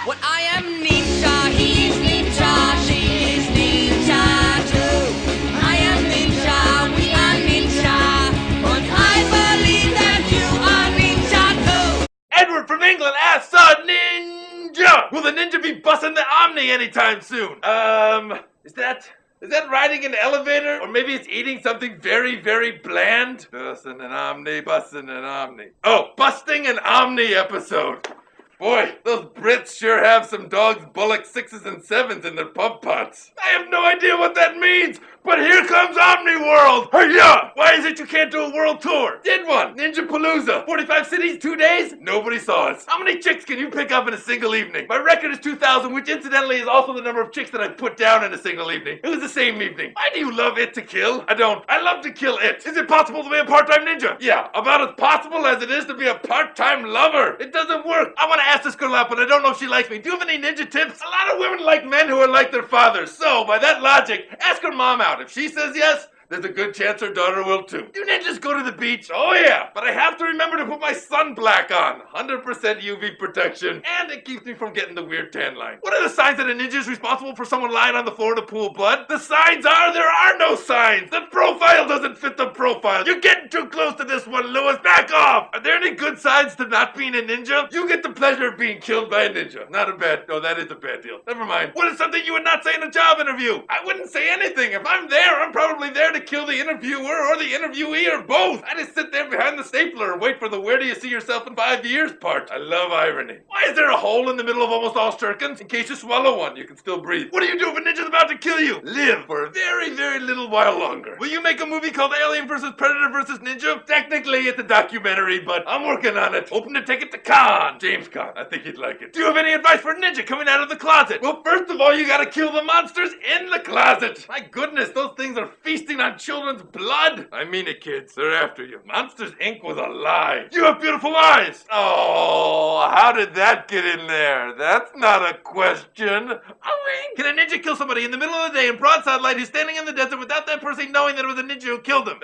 Well, I am ninja, he's ninja, she is ninja too. I am ninja, we are ninja, but I believe that you are ninja too. Edward from England asks a ninja! Will the ninja be busting the Omni anytime soon? Is that riding an elevator? Or maybe it's eating something very, very bland? Busting an Omni. Oh, busting an Omni episode. Boy, those Brits sure have some dogs bullock 6s and 7s in their pub pots. I have no idea what that means, but here comes Omni World! Hey-ya! Why is it you can't do a world tour? Did one! Ninja Palooza! 45 cities, 2 days? Nobody saw us. How many chicks can you pick up in a single evening? My record is 2,000, which incidentally is also the number of chicks that I put down in a single evening. It was the same evening. Why do you love it to kill? I don't. I love to kill it. Is it possible to be a part-time ninja? Yeah, about as possible as it is to be a part-time lover. It doesn't work. I want to ask this girl out, but I don't know if she likes me. Do you have any ninja tips? A lot of women like men who are like their fathers. So, by that logic, ask her mom out. If she says yes, there's a good chance her daughter will too. Do ninjas go to the beach? Oh yeah, but I have to remember to put my sunblock on. 100% UV protection, and it keeps me from getting the weird tan line. What are the signs that a ninja is responsible for someone lying on the floor to pool blood? The signs are there are no signs. The profile doesn't fit the profile. You're getting too close to this one, Lewis. Back off. Are there any good signs to not being a ninja? You get the pleasure of being killed by a ninja. No, that is a bad deal. Never mind. What is something you would not say in a job interview? I wouldn't say anything. If I'm there, I'm probably there to kill the interviewer or the interviewee or both. I just sit there behind the stapler and wait for the where do you see yourself in 5 years part. I love irony. Why is there a hole in the middle of almost all shurikens? In case you swallow one, you can still breathe. What do you do if a ninja's about to kill you? Live for a very, very little while longer. Will you make a movie called Alien vs. Predator vs. Ninja? Technically, it's a documentary, but I'm working on it. Hoping to take it to Khan. James Khan. I think he'd like it. Do you have any advice for a ninja coming out of the closet? Well, first of all, you gotta kill the monsters in the closet. My goodness, those things are feasting on children's blood. I mean it, kids. They're after you. Monsters Inc. was a lie. You have beautiful eyes. Oh, how did that get in there? That's not a question. Can a ninja kill somebody in the middle of the day in broad sunlight who's standing in the desert without that person knowing that it was a ninja who killed him?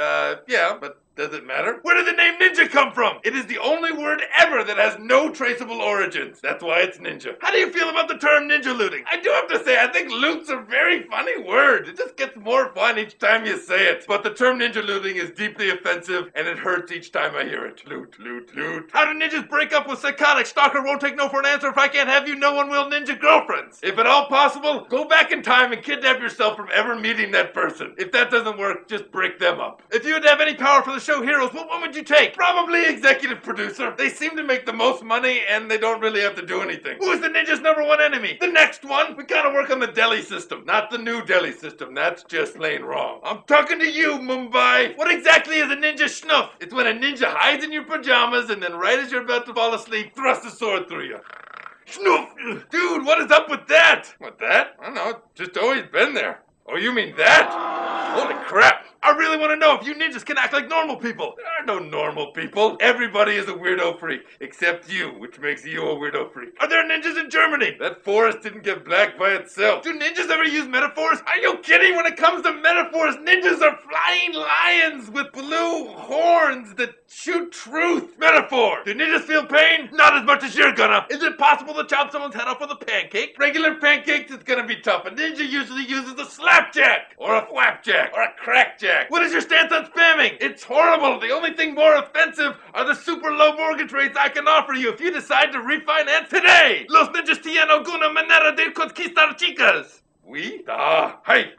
Yeah, but does it matter? Where did the name ninja come from? It is the only word ever that has no traceable origins. That's why it's ninja. How do you feel about the term ninja looting? I do have to say, I think loot's a very funny word. It just gets more fun each time you say it. But the term ninja looting is deeply offensive, and it hurts each time I hear it. Loot, loot, loot. How do ninjas break up with psychotic? Stalker won't take no for an answer. If I can't have you, no one will. Ninja girlfriends. If at all possible, go back in time and kidnap yourself from ever meeting that person. If that doesn't work, just break them up. If you would have any power for the show Heroes, what one would you take? Probably executive producer. They seem to make the most money and they don't really have to do anything. Who is the ninja's #1 enemy? The next one. We gotta work on the Delhi system, not the new Delhi system. That's just plain wrong. I'm talking to you, Mumbai. What exactly is a ninja schnuff? It's when a ninja hides in your pajamas and then right as you're about to fall asleep, thrusts a sword through you. Schnoof! Dude, what is up with that? What, that? I don't know. It's just always been there. Oh, you mean that? Holy crap. I really want to know if you ninjas can act like normal people. There are no normal people. Everybody is a weirdo freak, except you, which makes you a weirdo freak. Are there ninjas in Germany? That forest didn't get black by itself. Do ninjas ever use metaphors? Are you kidding? When it comes to metaphors, ninjas are flying lions with blue horns that shoot truth. Metaphor. Do ninjas feel pain? Not as much as you're gonna. Is it possible to chop someone's head off with a pancake? Regular pancakes, it's gonna be tough. A ninja usually uses a slapjack, or a flapjack, or a crackjack. What is your stance on spamming? It's horrible. The only thing more offensive are the super low mortgage rates I can offer you if you decide to refinance today. Los ninjas tienen alguna manera de conquistar chicas. Oui? Hey.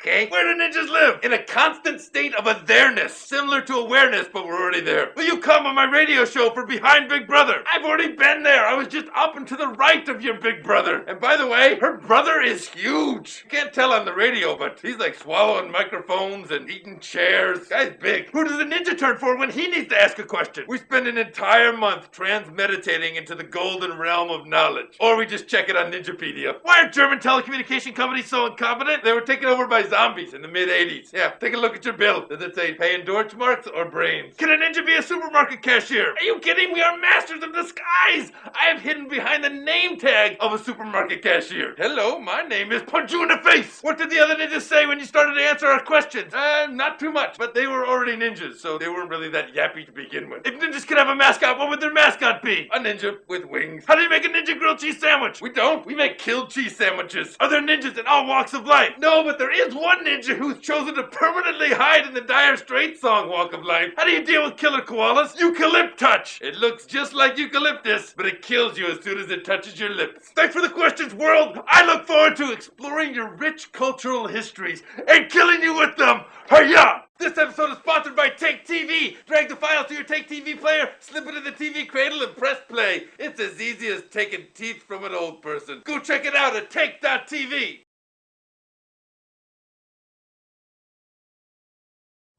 Okay. Where do ninjas live? In a constant state of awareness, similar to awareness, but we're already there. Will you come on my radio show for Behind Big Brother? I've already been there. I was just up and to the right of your big brother. And by the way, her brother is huge. You can't tell on the radio, but he's like swallowing microphones and eating chairs. Guy's big. Who does a ninja turn for when he needs to ask a question? We spend an entire month trans-meditating into the golden realm of knowledge. Or we just check it on Ninjapedia. Why are German telecommunication companies so incompetent? They were taken over by zombies in the mid-80s. Yeah, take a look at your bill. Does it say pay in Deutschmarks or brains? Can a ninja be a supermarket cashier? Are you kidding? We are masters of disguise! I am hidden behind the name tag of a supermarket cashier. Hello, my name is Punch You in the Face! What did the other ninjas say when you started to answer our questions? Not too much, but they were already ninjas, so they weren't really that yappy to begin with. If ninjas could have a mascot, what would their mascot be? A ninja with wings. How do you make a ninja grilled cheese sandwich? We don't. We make killed cheese sandwiches. Are there ninjas in all walks of life? No, but there is one ninja who's chosen to permanently hide in the Dire Straits song Walk of Life. How do you deal with killer koalas? Eucalyptouch. It looks just like eucalyptus, but it kills you as soon as it touches your lips. Thanks for the questions, world. I look forward to exploring your rich cultural histories and killing you with them. Hiya! This episode is sponsored by Take TV. Drag the files to your Take TV player, slip it in the TV cradle, and press play. It's as easy as taking teeth from an old person. Go check it out at take.tv.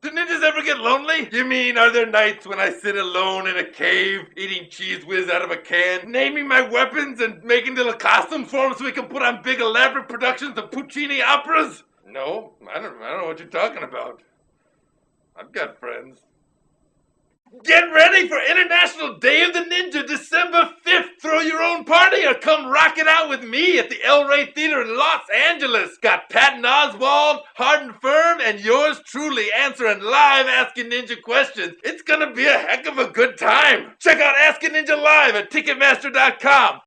Do ninjas ever get lonely? You mean, are there nights when I sit alone in a cave, eating Cheese Whiz out of a can, naming my weapons and making little costumes for them so we can put on big elaborate productions of Puccini operas? No, I don't know what you're talking about. I've got friends. Get ready for International Day of the Ninja, December 5th. Throw your own party or come rock it out with me at the El Rey Theater in Los Angeles. Got Patton Oswalt, Hard and Firm, and yours truly answering live Asking Ninja questions. It's gonna be a heck of a good time. Check out Asking Ninja Live at Ticketmaster.com.